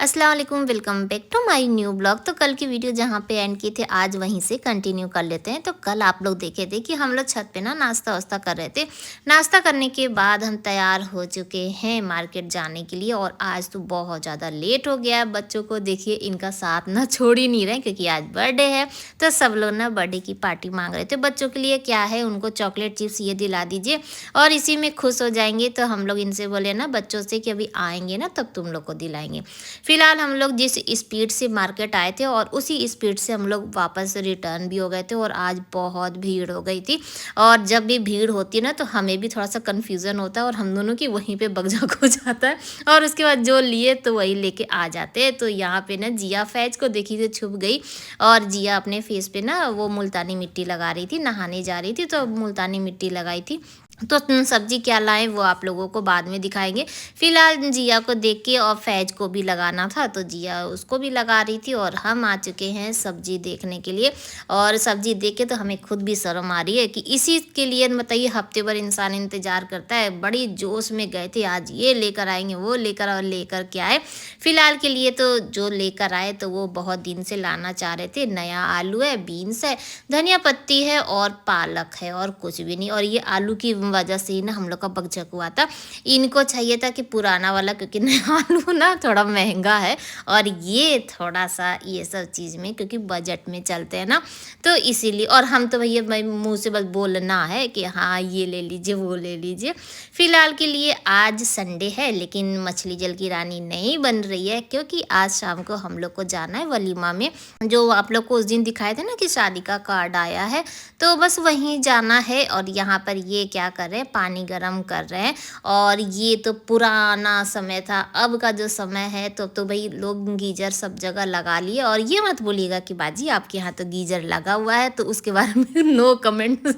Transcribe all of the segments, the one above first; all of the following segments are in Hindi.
अस्सलाम वालेकुम, welcome back to my new blog. तो कल की वीडियो जहाँ पे एंड की थे आज वहीं से कंटिन्यू कर लेते हैं। तो कल आप लोग देखे थे कि हम लोग छत पे ना नाश्ता वास्ता कर रहे थे। नाश्ता करने के बाद हम तैयार हो चुके हैं मार्केट जाने के लिए और आज तो बहुत ज़्यादा लेट हो गया है। बच्चों को देखिए इनका साथ ना छोड़ ही नहीं रहे क्योंकि आज बर्थडे है। तो सब लोग ना बर्थडे की पार्टी मांग रहे थे। बच्चों के लिए क्या है, उनको चॉकलेट चिप्स ये दिला दीजिए और इसी में खुश हो जाएंगे। तो हम लोग इनसे बोले ना बच्चों से कि अभी आएंगे ना तब तुम लोग को दिलाएंगे। फिलहाल हम लोग जिस स्पीड से मार्केट आए थे और उसी स्पीड से हम लोग वापस रिटर्न भी हो गए थे और आज बहुत भीड़ हो गई थी। और जब भी भीड़ होती है ना तो हमें भी थोड़ा सा कन्फ्यूज़न होता है और हम दोनों की वहीं पे बगझक हो जाता है और उसके बाद जो लिए तो वही लेके आ जाते हैं। तो यहाँ पे ना जिया फैज को देखी तो छुप गई और जिया अपने फेस पे ना वो मुल्तानी मिट्टी लगा रही थी, नहाने जा रही थी तो मुल्तानी मिट्टी लगाई थी। तो सब्जी क्या लाएं वो आप लोगों को बाद में दिखाएंगे। फिलहाल जिया को देख के और फैज को भी लगाना था तो जिया उसको भी लगा रही थी और हम आ चुके हैं सब्जी देखने के लिए। और सब्जी देख के तो हमें खुद भी शर्म आ रही है कि इसी के लिए बताइए हफ्ते भर इंसान इंतजार करता है। बड़ी जोश में गए थे, आज ये लेकर आएंगे वो लेकर और लेकर के आए। फिलहाल के लिए तो जो लेकर आए तो वो बहुत दिन से लाना चाह रहे थे। नया आलू है, बीन्स है, धनिया पत्ती है और पालक है और कुछ भी नहीं। और ये आलू की वजह से ही ना हम लोग का बकझक हुआ था। इनको चाहिए था कि पुराना वाला क्योंकि नया आलू ना थोड़ा महंगा है और ये थोड़ा सा ये सब चीज़ में क्योंकि बजट में चलते हैं ना तो इसीलिए। और हम तो भैया भाई मुँह से बस बोलना है कि हाँ ये ले लीजिए वो ले लीजिए। फिलहाल के लिए आज संडे है लेकिन मछली जल की रानी नहीं बन रही है क्योंकि आज शाम को हम लोग को जाना है वलीमा में। जो आप लोग को उस दिन दिखाए थे ना कि शादी का कार्ड आया है तो बस वहीं जाना है। और यहाँ पर ये क्या कर रहे हैं, पानी गर्म कर रहे हैं। और ये तो पुराना समय था, अब का जो समय है तो भाई लोग गीजर सब जगह लगा लिए। और ये मत बोलिएगा कि बाजी आपके यहाँ तो गीजर लगा हुआ है, तो उसके बारे में नो कमेंट।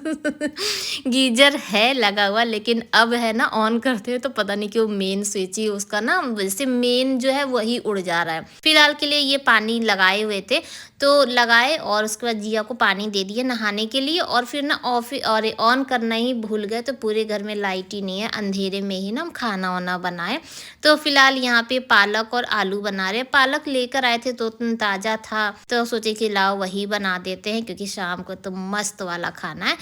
गीजर है लगा हुआ लेकिन अब है ना ऑन करते हैं तो पता नहीं क्यों मेन स्विच ही उसका ना जैसे मेन जो है वही उड़ जा रहा है। फिलहाल के लिए ये पानी लगाए हुए थे तो लगाए और उसके बाद जिया को पानी दे दिए नहाने के लिए। और फिर ना ऑफ और ऑन करना ही भूल गए तो पूरे घर में लाइट ही नहीं है, अंधेरे में ही ना हम खाना वाना बनाए। तो फिलहाल यहाँ पे पालक और आलू बना रहे हैं। पालक लेकर आए थे तो ताज़ा था तो सोचे कि लाओ वही बना देते हैं क्योंकि शाम को तो मस्त वाला खाना है।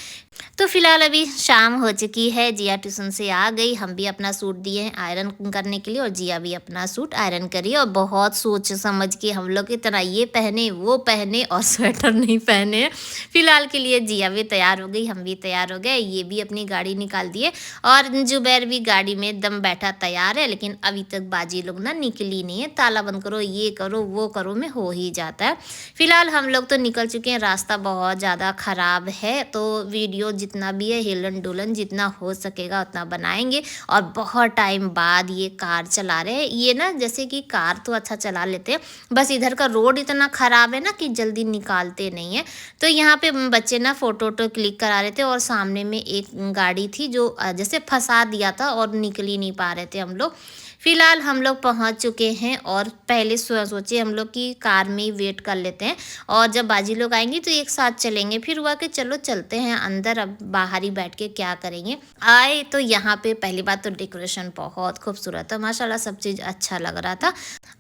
तो फिलहाल अभी शाम हो चुकी है, जिया ट्यूशन से आ गई, हम भी अपना सूट दिए हैं आयरन करने के लिए और जिया भी अपना सूट आयरन करी। और बहुत सोच समझ के हम लोग इतना ये पहने वो पहने और स्वेटर नहीं पहने। फिलहाल के लिए जिया भी तैयार हो गई, हम भी तैयार हो गए, ये भी अपनी गाड़ी निकाल दिए और जुबैर भी गाड़ी में दम बैठा तैयार है। लेकिन अभी तक बाजी लोग ना निकली नहीं है, ताला बंद करो ये करो वो करो में हो ही जाता है। फिलहाल हम लोग तो निकल चुके हैं, रास्ता बहुत ज़्यादा ख़राब है तो वीडियो जितना भी है हिलन डुलन जितना हो सकेगा उतना बनाएंगे। और बहुत टाइम बाद ये कार चला रहे हैं, ये ना जैसे कि कार तो अच्छा चला लेते हैं, बस इधर का रोड इतना ख़राब है ना कि जल्दी निकालते नहीं है। तो यहाँ पे बच्चे ना फ़ोटो वोटो क्लिक करा रहे थे और सामने में एक गाड़ी थी जो जैसे फंसा दिया था और निकल ही नहीं पा रहे थे हम लोग। फिलहाल हम लोग पहुँच चुके हैं और पहले सोचे हम लोग कि कार में ही वेट कर लेते हैं और जब बाजी लोग आएंगी तो एक साथ चलेंगे। फिर हुआ कि चलो चलते हैं अंदर, अब बाहर ही बैठ के क्या करेंगे। आए तो यहाँ पे पहली बात तो डेकोरेशन बहुत खूबसूरत था, माशाल्लाह सब चीज़ अच्छा लग रहा था।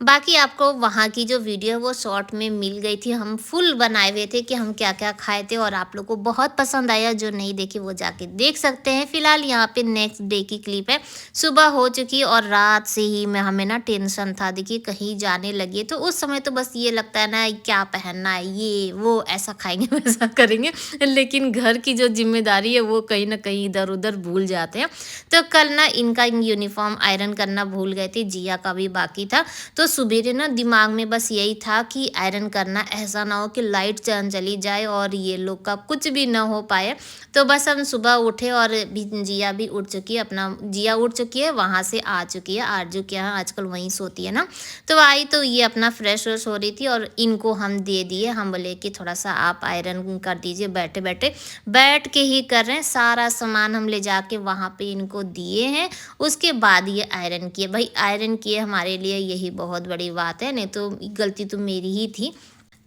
बाकी आपको वहाँ की जो वीडियो है वो शॉर्ट में मिल गई थी, हम फुल बनाए हुए थे कि हम क्या क्या खाए थे और आप लोग को बहुत पसंद आया। जो नहीं देखी वो जाके देख सकते हैं। फिलहाल यहाँ पे नेक्स्ट डे की क्लिप है, सुबह हो चुकी और रात से ही मैं हमें ना टेंशन था, देखिए कहीं जाने लगे तो उस समय तो बस ये लगता है ना क्या पहनना है ये वो, ऐसा खाएंगे वैसा करेंगे, लेकिन घर की जो जिम्मेदारी है वो कहीं ना कहीं इधर उधर भूल जाते हैं। तो कल ना इनका यूनिफॉर्म आयरन करना भूल गए थे, जिया का भी बाकी था। तो सुबह ना दिमाग में बस यही था कि आयरन करना, ऐसा ना हो कि लाइट चली जाए और ये लोग का कुछ भी ना हो पाए। तो बस हम सुबह उठे और जिया भी उठ चुकी है, अपना जिया उठ चुकी है, वहाँ से आ चुकी है आरजू के यहाँ, आजकल वहीं सोती है ना। तो आई तो ये अपना फ्रेश व्रेश हो रही थी और इनको हम दे दिए, हम बोले कि थोड़ा सा आप आयरन कर दीजिए, बैठे बैठे बैठ के ही कर रहे हैं। सारा सामान हम ले जाके वहाँ पे इनको दिए हैं, उसके बाद ये आयरन किए। भाई आयरन किए हमारे लिए यही बहुत बड़ी बात है, नहीं तो गलती तो मेरी ही थी।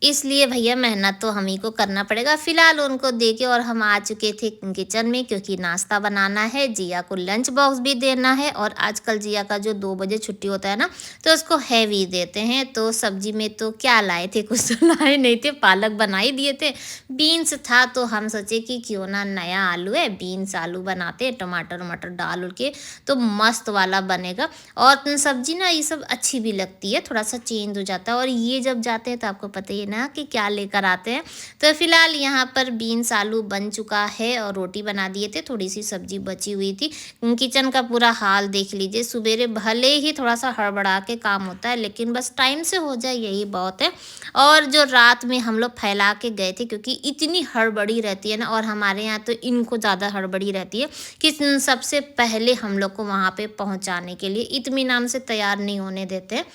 इसलिए भैया मेहनत तो हम ही को करना पड़ेगा। फिलहाल उनको देके और हम आ चुके थे किचन में, क्योंकि नाश्ता बनाना है, जिया को लंच बॉक्स भी देना है और आजकल जिया का जो 2 बजे छुट्टी होता है ना, तो उसको हैवी देते हैं। तो सब्जी में तो क्या लाए थे, कुछ तो लाए नहीं थे, पालक बना ही दिए थे। बीन्स था तो हम सोचे कि क्यों ना, नया आलू है, बीन्स आलू बनाते हैं, टमाटर वमाटर डाल उल के तो मस्त वाला बनेगा। और सब्जी ना ये सब अच्छी भी लगती है, थोड़ा सा चेंज हो जाता है। और ये जब जाते हैं तो आपको पता ही है ना कि क्या लेकर आते हैं। तो फिलहाल यहाँ पर बीन्स आलू बन चुका है और रोटी बना दिए थे, थोड़ी सी सब्जी बची हुई थी। किचन का पूरा हाल देख लीजिए, सुबेरे भले ही थोड़ा सा हड़बड़ा के काम होता है, लेकिन बस टाइम से हो जाए यही बहुत है। और जो रात में हम लोग फैला के गए थे, क्योंकि इतनी हड़बड़ी रहती है ना, और हमारे यहाँ तो इनको ज़्यादा हड़बड़ी रहती है कि सबसे पहले हम लोग को वहाँ पे पहुँचाने के लिए इत्मीनान से तैयार नहीं होने देते।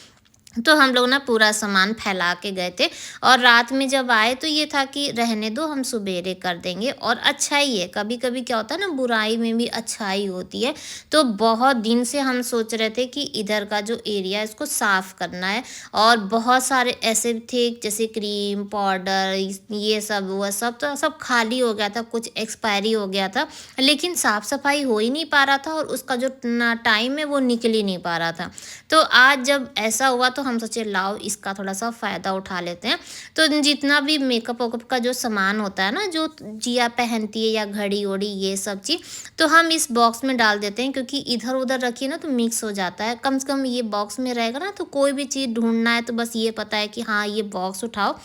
तो हम लोग ना पूरा सामान फैला के गए थे और रात में जब आए तो ये था कि रहने दो, हम सुबेरे कर देंगे। और अच्छा ही है, कभी कभी क्या होता है ना, बुराई में भी अच्छाई होती है। तो बहुत दिन से हम सोच रहे थे कि इधर का जो एरिया है इसको साफ़ करना है। और बहुत सारे ऐसे थे जैसे क्रीम पाउडर ये सब वो सब, तो सब खाली हो गया था, कुछ एक्सपायरी हो गया था, लेकिन साफ़ सफाई हो ही नहीं पा रहा था और उसका जो टाइम है वो निकल ही नहीं पा रहा था। तो आज जब ऐसा हुआ तो हम सोचे लाओ इसका थोड़ा सा फ़ायदा उठा लेते हैं। तो जितना भी मेकअप वेकअप का जो सामान होता है ना, जो जिया पहनती है या घड़ी वड़ी ये सब चीज़, तो हम इस बॉक्स में डाल देते हैं, क्योंकि इधर उधर रखिए ना तो मिक्स हो जाता है। कम से कम ये बॉक्स में रहेगा ना, तो कोई भी चीज़ ढूंढना है तो बस ये पता है कि हाँ ये बॉक्स उठाओ,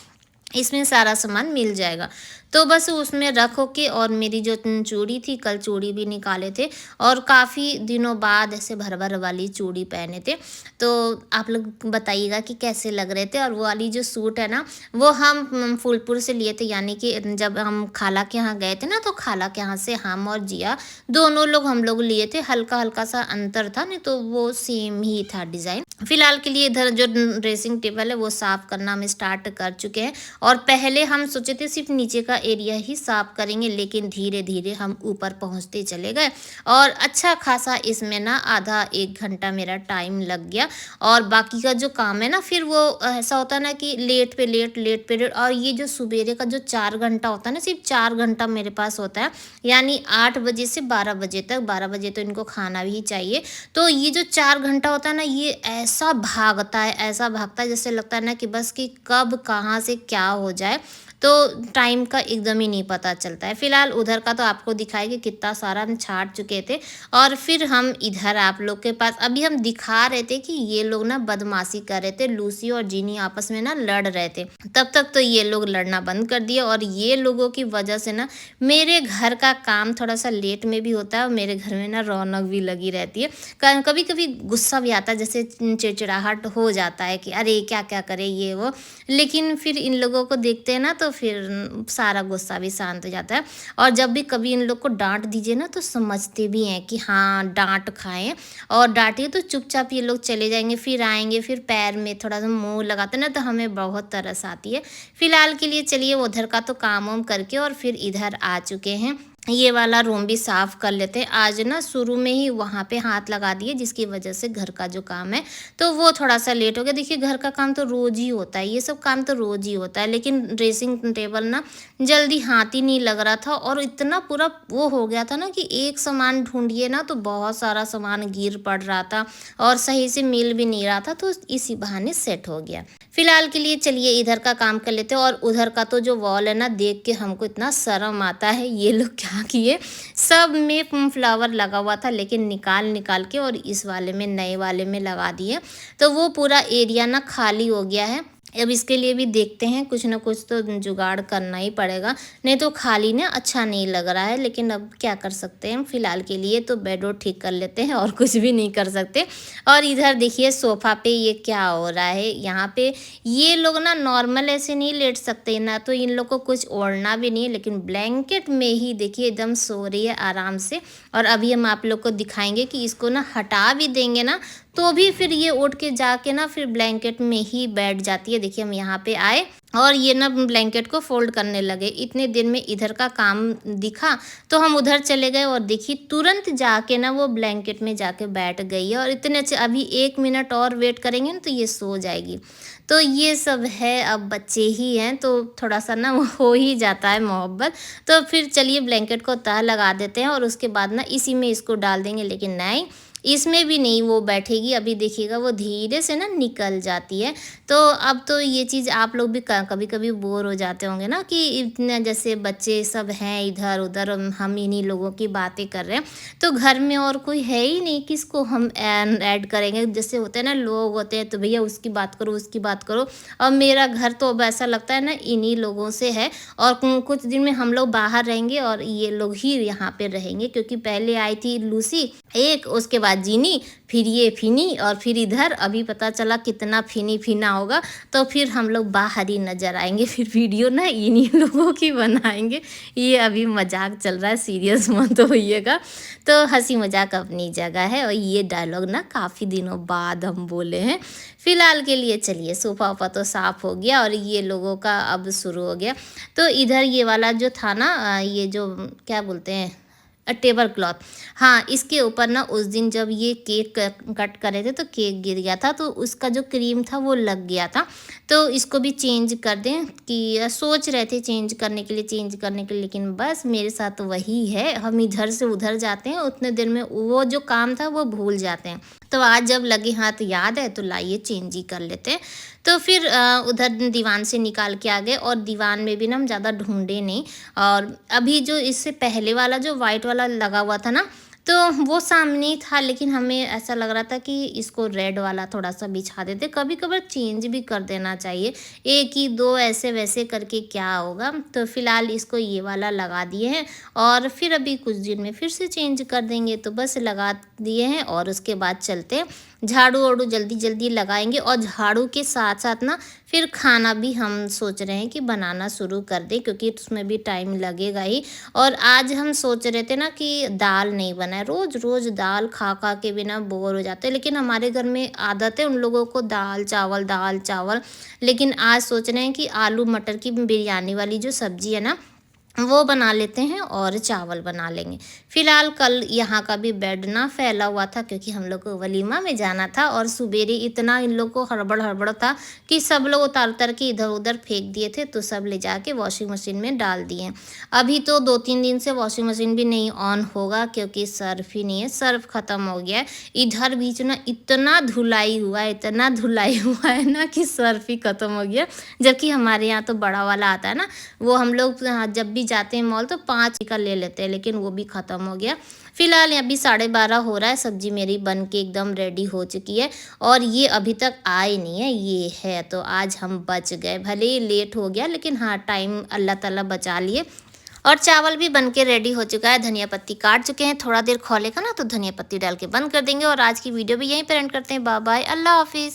इसमें सारा सामान मिल जाएगा। तो बस उसमें रखो के, और मेरी जो चूड़ी थी, कल चूड़ी भी निकाले थे और काफ़ी दिनों बाद ऐसे भर वाली चूड़ी पहने थे। तो आप लोग बताइएगा कि कैसे लग रहे थे। और वो वाली जो सूट है ना, वो हम फूलपुर से लिए थे, यानी कि जब हम खाला के यहाँ गए थे ना, तो खाला के यहाँ से हम और जिया दोनों लोग हम लोग लिए थे। हल्का हल्का सा अंतर था, नहीं तो वो सेम ही था डिज़ाइन। फिलहाल के लिए इधर जो ड्रेसिंग टेबल है वो साफ़ करना हम स्टार्ट कर चुके हैं। और पहले हम सोचे थे सिर्फ नीचे का एरिया ही साफ करेंगे, लेकिन धीरे धीरे हम ऊपर पहुंचते चले गए और अच्छा खासा इसमें ना आधा 1 घंटा मेरा टाइम लग गया। और बाकी का जो काम है ना, फिर वो ऐसा होता है ना कि लेट पे लेट। और ये जो सुबेरे का जो 4 घंटा होता है ना, सिर्फ 4 घंटा मेरे पास होता है, यानी 8 बजे से 12 बजे तक। 12 बजे तो इनको खाना भी चाहिए। तो ये जो 4 घंटा होता है ना, ये ऐसा भागता है, ऐसा भागता है, जैसे लगता है ना कि बस कि कब कहाँ से क्या हो जाए, तो टाइम का एकदम ही नहीं पता चलता है। फिलहाल उधर का तो आपको दिखाई कि कितना सारा हम छाट चुके थे। और फिर हम इधर आप लोग के पास अभी हम दिखा रहे थे कि ये लोग ना बदमाशी कर रहे थे, लूसी और जीनी आपस में ना लड़ रहे थे। तब तक तो ये लोग लड़ना बंद कर दिए, और ये लोगों की वजह से ना मेरे घर का काम थोड़ा सा लेट में भी होता है और मेरे घर में ना रौनक भी लगी रहती है। कभी कभी गुस्सा भी आता है, जैसे चिड़चिड़ाहट हो जाता है कि अरे क्या क्या करे ये वो, लेकिन फिर इन लोगों को देखते हैं ना तो फिर सारा गुस्सा भी शांत हो जाता है। और जब भी कभी इन लोग को डांट दीजिए ना तो समझते भी हैं कि हाँ डांट खाएं, और डांटिए तो चुपचाप ये लोग चले जाएंगे, फिर आएंगे, फिर पैर में थोड़ा सा मुंह लगाते ना, तो हमें बहुत तरस आती है। फिलहाल के लिए चलिए उधर का तो काम वाम करके और फिर इधर आ चुके हैं। ये वाला रूम भी साफ़ कर लेते हैं। आज ना शुरू में ही वहाँ पे हाथ लगा दिए, जिसकी वजह से घर का जो काम है तो वो थोड़ा सा लेट हो गया। देखिए घर का काम तो रोज़ ही होता है, ये सब काम तो रोज़ ही होता है, लेकिन ड्रेसिंग टेबल ना जल्दी हाथ ही नहीं लग रहा था। और इतना पूरा वो हो गया था ना कि एक सामान ढूंढिए ना तो बहुत सारा सामान गिर पड़ रहा था और सही से मिल भी नहीं रहा था, तो इसी बहाने सेट हो गया। फिलहाल के लिए चलिए इधर का काम कर लेते हैं। और उधर का तो जो वॉल है ना, देख के हमको इतना शर्म आता है, ये लोग क्या किए, सब में फ्लावर लगा हुआ था, लेकिन निकाल निकाल के और इस वाले में, नए वाले में लगा दिए, तो वो पूरा एरिया ना खाली हो गया है। अब इसके लिए भी देखते हैं, कुछ ना कुछ तो जुगाड़ करना ही पड़ेगा, नहीं तो खाली ना अच्छा नहीं लग रहा है। लेकिन अब क्या कर सकते हैं, फिलहाल के लिए तो बेड और ठीक कर लेते हैं, और कुछ भी नहीं कर सकते। और इधर देखिए सोफ़ा पे ये क्या हो रहा है, यहाँ पे ये लोग ना नॉर्मल ऐसे नहीं लेट सकते ना, तो इन लोग को कुछ ओढ़ना भी नहीं है, लेकिन ब्लैंकेट में ही देखिए एकदम सो रही है आराम से। और अभी हम आप लोग को दिखाएंगे कि इसको ना हटा भी देंगे ना तो भी फिर ये उठ के जाके ना फिर ब्लैंकेट में ही बैठ जाती है। देखिए हम यहाँ पे आए और ये ना ब्लैंकेट को फ़ोल्ड करने लगे। इतने देर में इधर का काम दिखा तो हम उधर चले गए और देखिए तुरंत जाके ना वो ब्लैंकेट में जाके बैठ गई है और इतने अच्छे अभी 1 मिनट और वेट करेंगे ना तो ये सो जाएगी। तो ये सब है, अब बच्चे ही हैं तो थोड़ा-सा ना वो हो ही जाता है मोहब्बत। तो फिर चलिए ब्लैंकेट को तह लगा देते हैं और उसके बाद ना इसी में इसको डाल देंगे, लेकिन नहीं, इसमें भी नहीं वो बैठेगी। अभी देखिएगा वो धीरे से ना निकल जाती है। तो अब तो ये चीज़ आप लोग भी कभी-कभी बोर हो जाते होंगे ना कि इतने जैसे बच्चे सब हैं इधर-उधर, हम इन्हीं लोगों की बातें कर रहे हैं। तो घर में और कोई है ही नहीं, किसको हम ऐड करेंगे। जैसे होते हैं ना लोग होते हैं तो भैया उसकी बात करो, उसकी बात करो। और मेरा घर तो अब ऐसा लगता है ना इन्हीं लोगों से है और कुछ दिन में हम लोग बाहर रहेंगे और ये लोग ही यहाँ पे रहेंगे, क्योंकि पहले आई थी लूसी एक, उसके बाद जीनी, फिर ये फिनी और फिर इधर अभी पता चला कितना फिनी फिना होगा। तो फिर हम लोग बाहर ही नज़र आएंगे, फिर वीडियो ना इन्हीं लोगों की बनाएंगे। ये अभी मजाक चल रहा है, सीरियस मत होइएगा। तो हंसी मजाक अपनी जगह है और ये डायलॉग ना काफ़ी दिनों बाद हम बोले हैं। फिलहाल के लिए चलिए सोफ़ा वोफ़ा तो साफ़ हो गया और ये लोगों का अब शुरू हो गया। तो इधर ये वाला जो था ना ये जो क्या बोलते हैं टेबल क्लॉथ, हाँ, इसके ऊपर ना उस दिन जब ये केक कट कर रहे थे तो केक गिर गया था, तो उसका जो क्रीम था वो लग गया था। तो इसको भी चेंज कर दें कि सोच रहे थे चेंज करने के लिए, लेकिन बस मेरे साथ तो वही है, हम इधर से उधर जाते हैं उतने देर में वो जो काम था वो भूल जाते हैं। तो आज जब लगे हाथ याद है तो लाइए चेंज ही कर लेते हैं। तो फिर उधर दीवान से निकाल के आ गए और दीवान में भी ना हम ज़्यादा ढूंढे नहीं। और अभी जो इससे पहले वाला जो वाइट वाला लगा हुआ था ना, तो वो सामने ही था, लेकिन हमें ऐसा लग रहा था कि इसको रेड वाला थोड़ा-सा बिछा देते। कभी-कभार चेंज भी कर देना चाहिए, एक ही दो ऐसे वैसे करके क्या होगा। तो फिलहाल इसको ये वाला लगा दिए हैं और फिर अभी कुछ दिन में फिर से चेंज कर देंगे। तो बस लगा दिए हैं और उसके बाद चलते हैं। झाड़ू-वाड़ू जल्दी-जल्दी लगाएँगे और झाड़ू के साथ-साथ ना फिर खाना भी हम सोच रहे हैं कि बनाना शुरू कर दें, क्योंकि उसमें भी टाइम लगेगा ही। और आज हम सोच रहे थे ना कि दाल नहीं बनाए, रोज़-रोज़ दाल खा-खा के भी ना बोर हो जाते हैं, लेकिन हमारे घर में आदत है उन लोगों को दाल चावल। लेकिन आज सोच रहे हैं कि आलू मटर की बिरयानी वाली जो सब्ज़ी है ना, वो बना लेते हैं और चावल बना लेंगे। फ़िलहाल कल यहाँ का भी बेड ना फैला हुआ था, क्योंकि हम लोग को वलीमा में जाना था और सुबेरे इतना इन लोग को हड़बड़ था कि सब लोग उतार-उतार के इधर-उधर फेंक दिए थे, तो सब ले जाके वॉशिंग मशीन में डाल दिए। अभी तो 2-3 दिन से वॉशिंग मशीन भी नहीं ऑन होगा, क्योंकि सर्फ़ ही नहीं है, सर्फ़ ख़त्म हो गया है। इधर बीच ना इतना धुलाई हुआ है ना कि सर्फ़ ही ख़त्म हो गया। जबकि हमारे यहाँ तो बड़ा वाला आता है ना, वो हम लोग जब भी जाते हैं मॉल तो 5 का ले लेते हैं, लेकिन वो भी ख़त्म हो गया। फिलहाल अभी 12:30 हो रहा है, सब्ज़ी मेरी बन के एकदम रेडी हो चुकी है और ये अभी तक आए नहीं है, ये है। तो आज हम बच गए, भले ही लेट हो गया लेकिन हाँ, टाइम अल्लाह ताला बचा लिए। और चावल भी बन के रेडी हो चुका है, धनिया पत्ती काट चुके हैं, थोड़ा देर खौलेगा ना तो धनिया पत्ती डाल के बंद कर देंगे। और आज की वीडियो भी यहीं पर एंड करते हैं। बाय बाय, अल्लाह हाफिज़।